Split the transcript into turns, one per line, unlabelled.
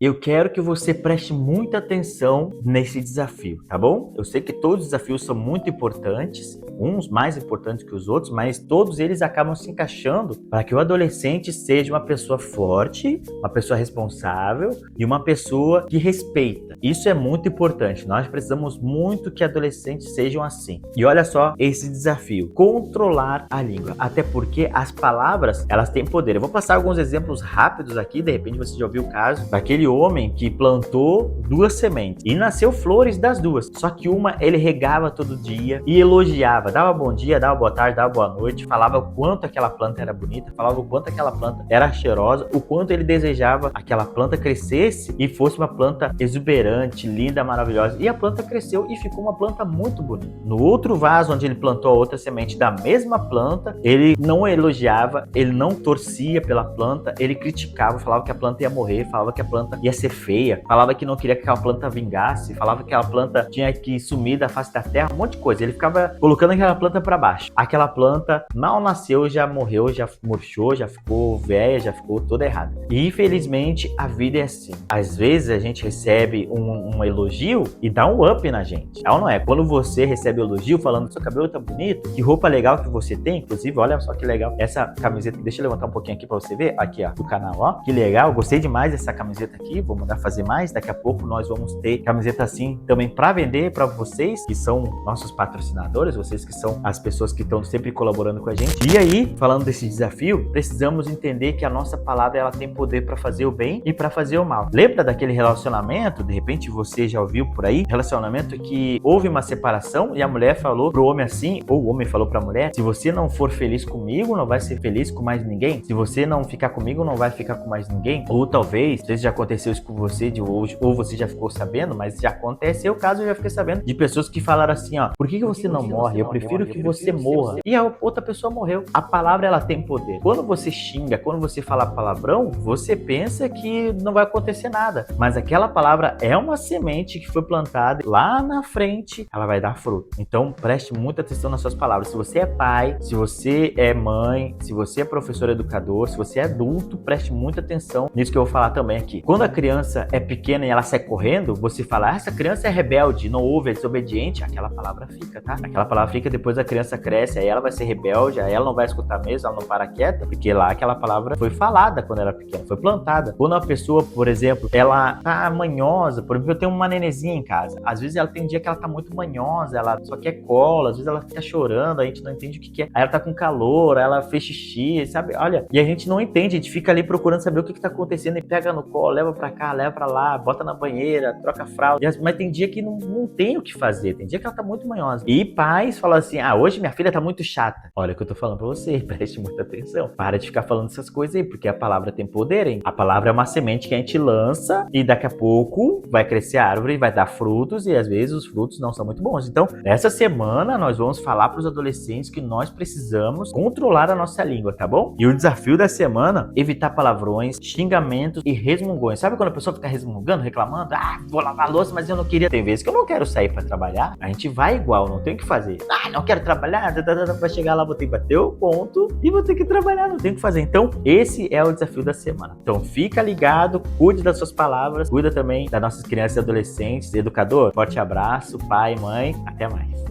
Eu quero que você preste muita atenção nesse desafio, tá bom? Eu sei que todos os desafios são muito importantes, uns mais importantes que os outros, mas todos eles acabam se encaixando para que o adolescente seja uma pessoa forte, uma pessoa responsável e uma pessoa que respeita. Isso é muito importante. Nós precisamos muito que adolescentes sejam assim. E olha só esse desafio: controlar a língua. Até porque as palavras, elas têm poder. Eu vou passar alguns exemplos rápidos aqui, de repente você já ouviu o caso daquele homem que plantou 2 sementes e nasceu flores das 2. Só que uma ele regava todo dia e elogiava, dava bom dia, dava boa tarde, dava boa noite, falava o quanto aquela planta era bonita, falava o quanto aquela planta era cheirosa, o quanto ele desejava aquela planta crescesse e fosse uma planta exuberante, linda, maravilhosa. E a planta cresceu e ficou uma planta muito bonita. No outro vaso onde ele plantou a outra semente da mesma planta, ele não elogiava, ele não torcia pela planta, ele criticava, falava que a planta ia morrer, falava que a planta ia ser feia, falava que não queria que aquela planta vingasse, falava que aquela planta tinha que sumir da face da terra, um monte de coisa. Ele ficava colocando aquela planta para baixo. Aquela planta mal nasceu, já morreu, já murchou, já ficou velha, já ficou toda errada. E infelizmente a vida é assim. Às vezes a gente recebe um elogio e dá um up na gente. Não é? Quando você recebe elogio falando seu cabelo tá bonito, que roupa legal que você tem, inclusive, olha só que legal essa camiseta. Deixa eu levantar um pouquinho aqui para você ver, aqui ó, do canal, ó, que legal, gostei demais dessa camiseta aqui, vou mandar fazer mais. Daqui a pouco nós vamos ter camiseta assim também para vender para vocês que são nossos patrocinadores, vocês que são as pessoas que estão sempre colaborando com a gente. E aí, falando desse desafio, precisamos entender que a nossa palavra ela tem poder para fazer o bem e para fazer o mal. Lembra daquele relacionamento, de repente você já ouviu por aí, relacionamento que houve uma separação e a mulher falou pro homem assim, ou o homem falou pra mulher: se você não for feliz comigo, não vai ser feliz com mais ninguém. Se você não ficar comigo, não vai ficar com mais ninguém. Ou talvez, não sei se já aconteceu isso com você de hoje, ou você já ficou sabendo, mas já aconteceu o caso, eu já fiquei sabendo de pessoas que falaram assim, ó: por que você não morre? Eu prefiro que você morra. E a outra pessoa morreu. A palavra ela tem poder. Quando você xinga, quando você fala palavrão, você pensa que não vai acontecer nada, mas aquela palavra é uma semente que foi plantada lá na frente, ela vai dar fruto. Então preste muita atenção nas suas palavras. Se você é pai, se você é mãe, se você é professor educador, se você é adulto, preste muita atenção nisso que eu vou falar também aqui. Quando a criança é pequena e ela sai correndo, você fala: essa criança é rebelde, não ouve, é desobediente, aquela palavra fica, tá? Aquela palavra fica, depois a criança cresce, aí ela vai ser rebelde, aí ela não vai escutar mesmo, ela não para quieta, porque lá aquela palavra foi falada quando ela era pequena, foi plantada. Quando a pessoa, por exemplo, ela tá manhosa, por exemplo, eu tenho uma nenezinha em casa, às vezes ela tem um dia que ela tá muito manhosa, ela só quer cola, às vezes ela fica chorando, a gente não entende o que é, aí ela tá com calor, aí ela fez xixi, sabe? Olha, e a gente não entende, a gente fica ali procurando saber o que tá acontecendo e pega no colo, leva pra cá, leva pra lá, bota na banheira, troca a fralda, mas tem dia que não tem o que fazer, tem dia que ela tá muito manhosa. E pais falam assim: ah, hoje minha filha tá muito chata. Olha o que eu tô falando pra você, preste muita atenção, para de ficar falando essas coisas aí, porque a palavra tem poder, hein? A palavra é uma semente que a gente lança e daqui a pouco vai crescer a árvore, vai dar frutos e às vezes os frutos não são muito bons. Então, essa semana nós vamos falar para os adolescentes que nós precisamos controlar a nossa língua, tá bom? E o desafio da semana: evitar palavrões, xingamentos e resmungões. Sabe quando a pessoa fica resmungando, reclamando? Ah, vou lavar a louça, mas eu não queria. Tem vezes que eu não quero sair para trabalhar, a gente vai igual, não tem o que fazer. Ah, não quero trabalhar, vai chegar lá, vou ter que bater o ponto e vou ter que trabalhar, não tem o que fazer. Então, esse é o desafio da semana. Então, fica ligado, cuide das suas palavras, cuida também das nossas crianças e adolescentes. Educador, forte abraço, pai, mãe, até mais.